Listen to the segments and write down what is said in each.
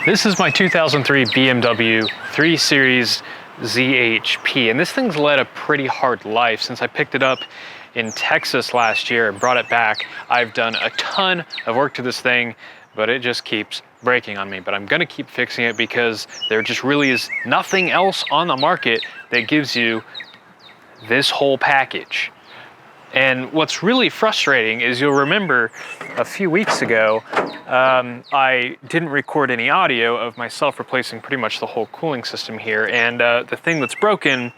This is my 2003 BMW 3 Series ZHP, and this thing's led a pretty hard life since I picked it up in Texas last year and brought it back. I've done a ton of work to this thing, but it just keeps breaking on me. But I'm gonna keep fixing it because there just really is nothing else on the market that gives you this whole package. And what's really frustrating is you'll remember a few weeks ago, I didn't record any audio of myself replacing pretty much the whole cooling system here. And the thing that's broken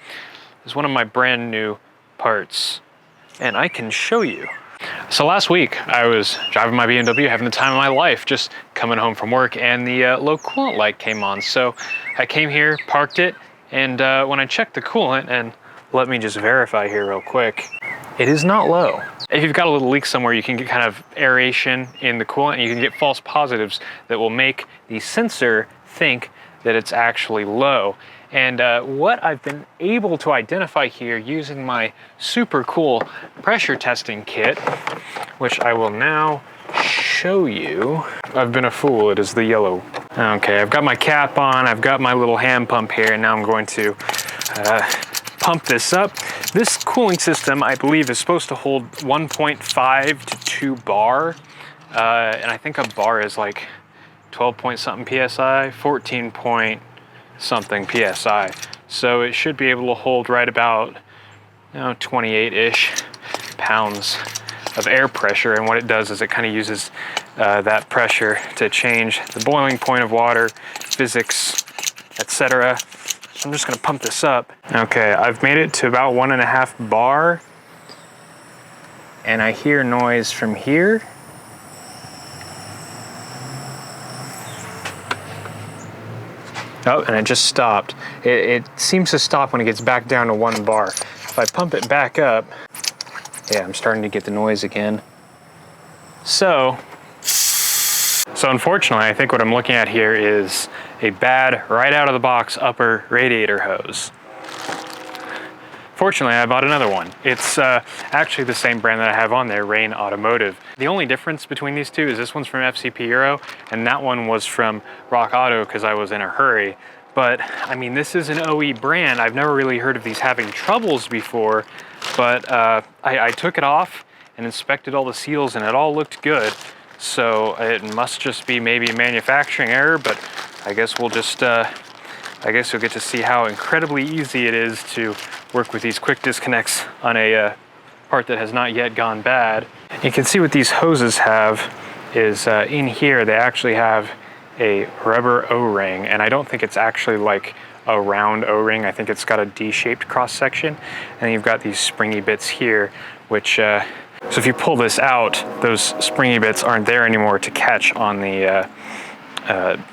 is one of my brand new parts. And I can show you. So last week I was driving my BMW, having the time of my life, just coming home from work, and the low coolant light came on. So I came here, parked it, and when I checked the coolant, and let me just verify here real quick, it is not low. If you've got a little leak somewhere, you can get kind of aeration in the coolant, and you can get false positives that will make the sensor think that it's actually low. And what I've been able to identify here using my super cool pressure testing kit, which I will now show you. I've been a fool, it is the yellow. Okay, I've got my cap on, I've got my little hand pump here, and now I'm going to pump this up. This cooling system, I believe, is supposed to hold 1.5 to 2 bar, and I think a bar is like 12 point something PSI, 14 point something PSI. So it should be able to hold right about 28-ish pounds of air pressure. And what it does is it kind of uses that pressure to change the boiling point of water, physics, etc. So I'm just gonna pump this up. Okay, I've made it to about 1.5 bar, and I hear noise from here. Oh, and it just stopped. It seems to stop when it gets back down to 1 bar. If I pump it back up, yeah, I'm starting to get the noise again. So unfortunately, I think what I'm looking at here is a bad, right out of the box upper radiator hose. Fortunately, I bought another one. It's actually the same brand that I have on there, Automotive. The only difference between these two is this one's from FCP Euro, and that one was from Rock Auto because I was in a hurry. But I mean, this is an OE brand. I've never really heard of these having troubles before, but I took it off and inspected all the seals, and it all looked good. So it must just be maybe a manufacturing error, but I guess we'll just, I guess you'll get to see how incredibly easy it is to work with these quick disconnects on a part that has not yet gone bad. You can see what these hoses have is in here they actually have a rubber O-ring, and I don't think it's actually like a round O-ring. I think it's got a D-shaped cross section, and you've got these springy bits here, which so if you pull this out, those springy bits aren't there anymore to catch on the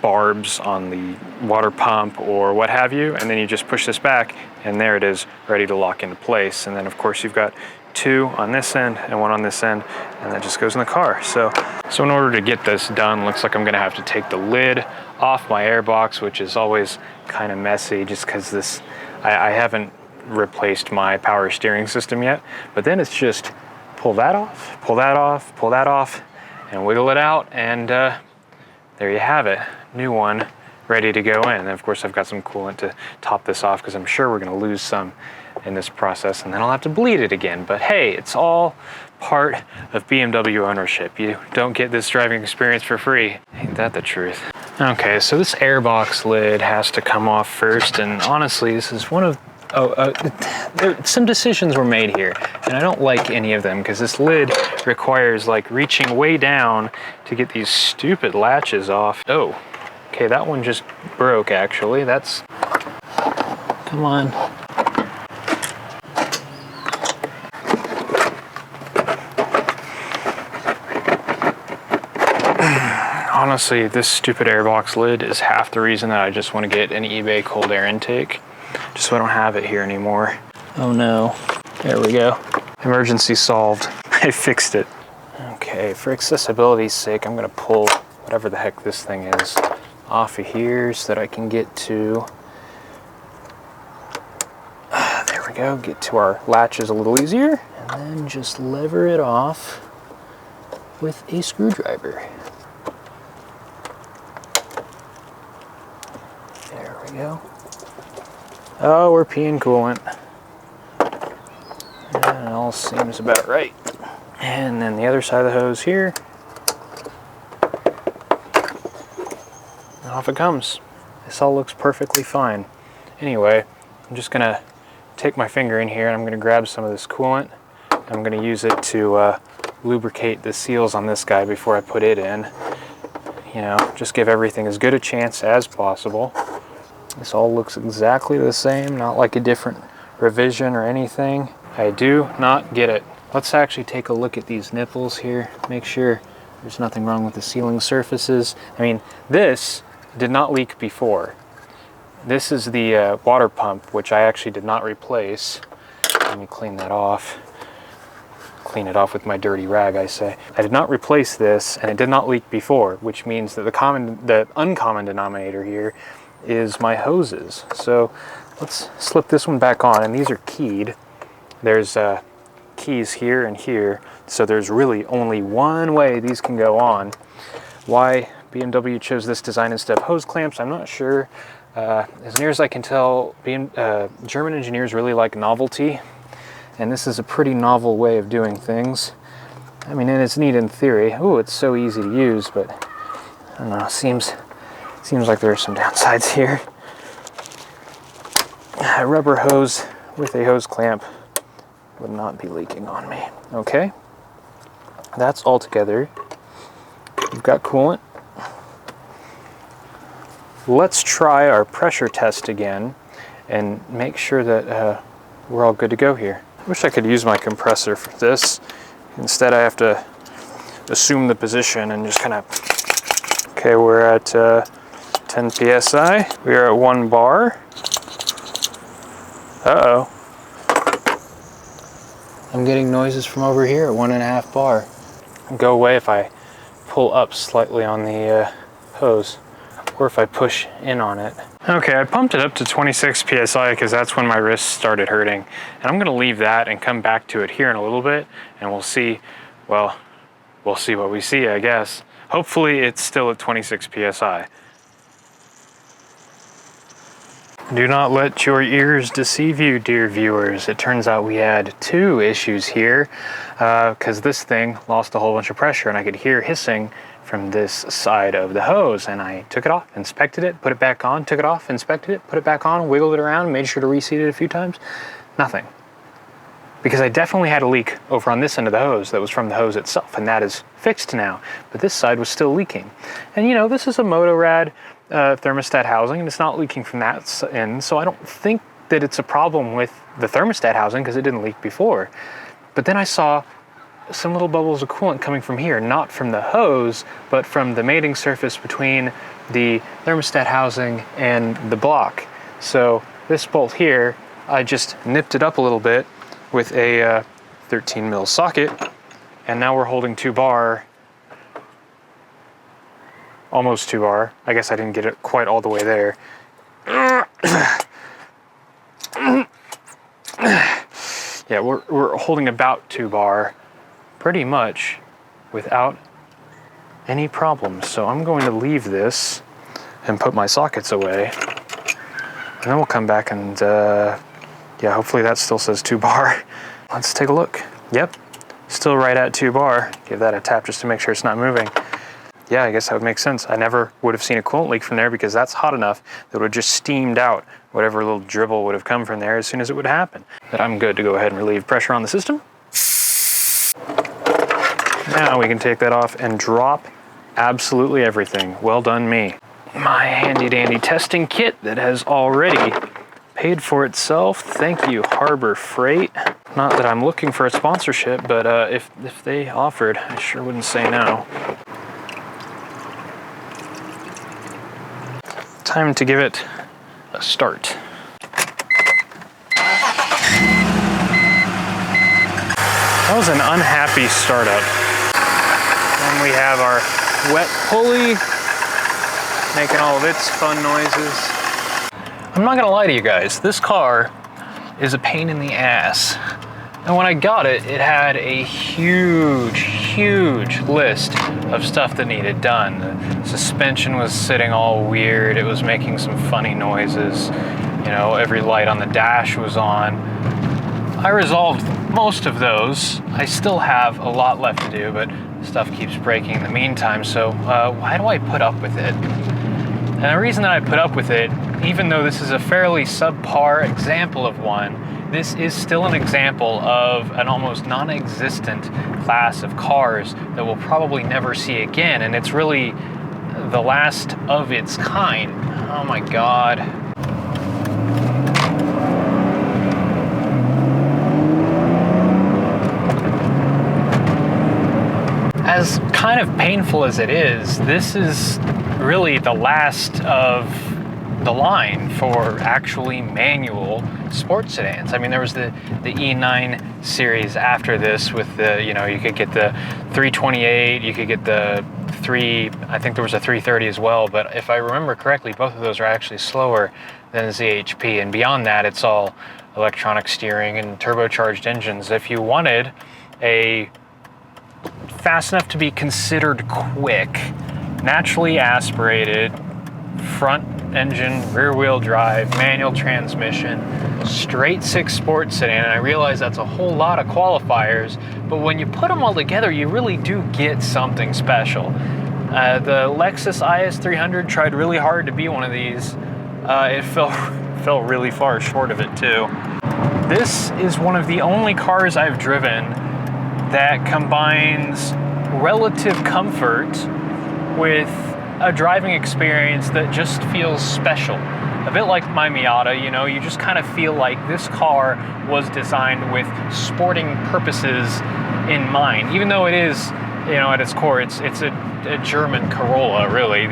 barbs on the water pump or what have you, and then you just push this back and there it is, ready to lock into place. And then of course you've got 2 on this end and 1 on this end, and that just goes in the car. So in order to get this done, looks like I'm gonna have to take the lid off my airbox, which is always kind of messy just because this, I haven't replaced my power steering system yet, but then it's just pull that off, pull that off, pull that off, and wiggle it out, and there you have it, new one ready to go in. And of course I've got some coolant to top this off because I'm sure we're going to lose some in this process, and then I'll have to bleed it again. But hey, it's all part of BMW ownership. You don't get this driving experience for free. Ain't that the truth? Okay, so this airbox lid has to come off first, and honestly this is one of some decisions were made here, and I don't like any of them because this lid requires like reaching way down to get these stupid latches off. Oh, okay, that one just broke actually. That's, come on. Honestly, this stupid airbox lid is half the reason that I just want to get an eBay cold air intake. Just so I don't have it here anymore. Oh no, there we go. Emergency solved, I fixed it. Okay, for accessibility's sake, I'm gonna pull whatever the heck this thing is off of here so that I can get to, there we go, get to our latches a little easier, and then just lever it off with a screwdriver. we go. Oh, we're peeing coolant. And it all seems about right. And then the other side of the hose here. And off it comes. This all looks perfectly fine. Anyway, I'm just gonna take my finger in here and I'm gonna grab some of this coolant. I'm gonna use it to lubricate the seals on this guy before I put it in. You know, just give everything as good a chance as possible. This all looks exactly the same, not like a different revision or anything. I do not get it. Let's actually take a look at these nipples here, make sure there's nothing wrong with the sealing surfaces. I mean, this did not leak before. This is the water pump, which I actually did not replace. Let me clean that off. Clean it off with my dirty rag, I say. I did not replace this, and it did not leak before, which means that the uncommon denominator here is my hoses. So let's slip this one back on, and these are keyed. There's keys here and here, so there's really only one way these can go on. Why BMW chose this design instead of hose clamps, I'm not sure. As near as I can tell, German engineers really like novelty, and this is a pretty novel way of doing things. I mean, and it's neat in theory. Oh, it's so easy to use, but I don't know, seems like there are some downsides here. A rubber hose with a hose clamp would not be leaking on me. Okay, that's all together. We've got coolant. Let's try our pressure test again and make sure that we're all good to go here. I wish I could use my compressor for this. Instead, I have to assume the position and just kind of... Okay, we're at 10 psi. We are at 1 bar. Uh-oh. I'm getting noises from over here at 1.5 bar. Go away if I pull up slightly on the hose, or if I push in on it. Okay, I pumped it up to 26 psi because that's when my wrist started hurting. And I'm gonna leave that and come back to it here in a little bit, and we'll see, well, we'll see what we see, I guess. Hopefully it's still at 26 psi. Do not let your ears deceive you, dear viewers. It turns out we had 2 issues here because this thing lost a whole bunch of pressure, and I could hear hissing from this side of the hose, and I took it off, inspected it, put it back on, took it off, inspected it, put it back on, wiggled it around, made sure to reseat it a few times. Nothing. Because I definitely had a leak over on this end of the hose that was from the hose itself, and that is fixed now, but this side was still leaking. And you know, this is a Motorad thermostat housing, and it's not leaking from that end, so I don't think that it's a problem with the thermostat housing because it didn't leak before. But then I saw some little bubbles of coolant coming from here, not from the hose, but from the mating surface between the thermostat housing and the block. So this bolt here, I just nipped it up a little bit with a 13 mil socket, and now we're holding 2 bar, almost 2 bar. I guess I didn't get it quite all the way there. Yeah, we're holding about 2 bar pretty much without any problems. So I'm going to leave this and put my sockets away, and then we'll come back and yeah, hopefully that still says 2 bar. Let's take a look. Yep, still right at 2 bar. Give that a tap just to make sure it's not moving. Yeah, I guess that would make sense. I never would have seen a coolant leak from there because that's hot enough that it would just steamed out whatever little dribble would have come from there as soon as it would happen. But I'm good to go ahead and relieve pressure on the system. Now we can take that off and drop absolutely everything. Well done, me. My handy dandy testing kit that has already paid for itself. Thank you, Harbor Freight. Not that I'm looking for a sponsorship, but if they offered, I sure wouldn't say no. Time to give it a start. That was an unhappy startup. And we have our wet pulley making all of its fun noises. I'm not gonna lie to you guys, this car is a pain in the ass. And when I got it, it had a huge list of stuff that needed done. The suspension was sitting all weird. It was making some funny noises. You know, every light on the dash was on. I resolved most of those. I still have a lot left to do, but stuff keeps breaking in the meantime, so why do I put up with it? And the reason that I put up with it, even though this is a fairly subpar example of one, this is still an example of an almost non-existent class of cars that we'll probably never see again, and it's really the last of its kind. Oh my God. As kind of painful as it is, this is really the last of the line for actually manual sports sedans. I mean, there was the E9 series after this with the, you know, you could get the 328, you could get the I think there was a 330 as well, but if I remember correctly, both of those are actually slower than the ZHP, and beyond that, it's all electronic steering and turbocharged engines. If you wanted a fast enough to be considered quick, naturally aspirated, front engine, rear wheel drive, manual transmission, straight six sports sedan, and I realize that's a whole lot of qualifiers, but when you put them all together, you really do get something special. The Lexus IS300 tried really hard to be one of these. It fell really far short of it too. This is one of the only cars I've driven that combines relative comfort with a driving experience that just feels special. A bit like my Miata, you know, you just kind of feel like this car was designed with sporting purposes in mind. Even though it is, you know, at its core, it's a German Corolla, really.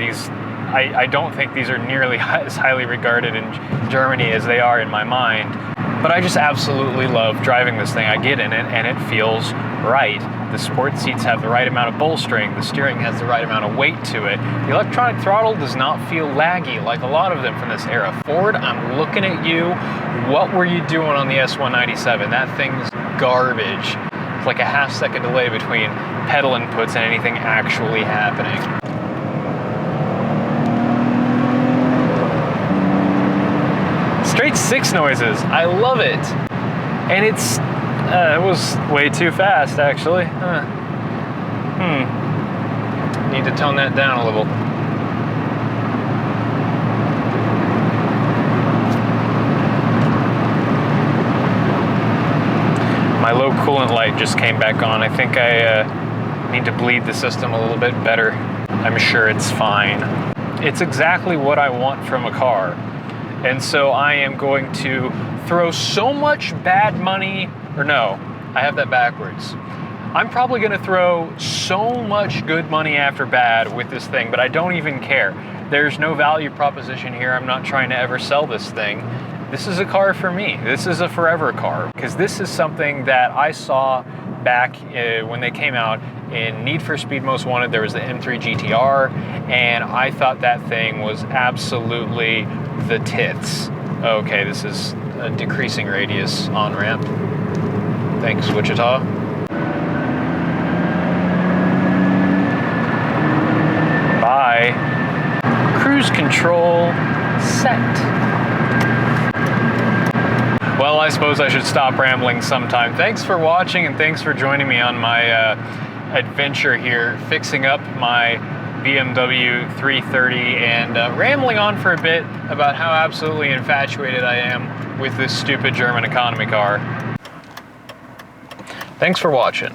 I don't think these are nearly as highly regarded in Germany as they are in my mind. But I just absolutely love driving this thing. I get in it and it feels right. The sport seats have the right amount of bolstering. The steering has the right amount of weight to it. The electronic throttle does not feel laggy like a lot of them from this era. Ford, I'm looking at you. What were you doing on the S197? That thing's garbage. It's like a half-second delay between pedal inputs and anything actually happening. Straight six noises. I love it. And it was way too fast, actually. Need to tone that down a little. My low coolant light just came back on. I think I need to bleed the system a little bit better. I'm sure it's fine. It's exactly what I want from a car. And so I am going to throw so much bad money, or no, I have that backwards. I'm probably gonna throw so much good money after bad with this thing, but I don't even care. There's no value proposition here. I'm not trying to ever sell this thing. This is a car for me. This is a forever car, because this is something that I saw back when they came out in Need for Speed Most Wanted. There was the M3 GTR, and I thought that thing was absolutely the tits. Okay, this is a decreasing radius on-ramp. Thanks, Wichita. Bye. Cruise control set. Well, I suppose I should stop rambling sometime. Thanks for watching, and thanks for joining me on my adventure here, fixing up my BMW 330 and rambling on for a bit about how absolutely infatuated I am with this stupid German economy car. Thanks for watching.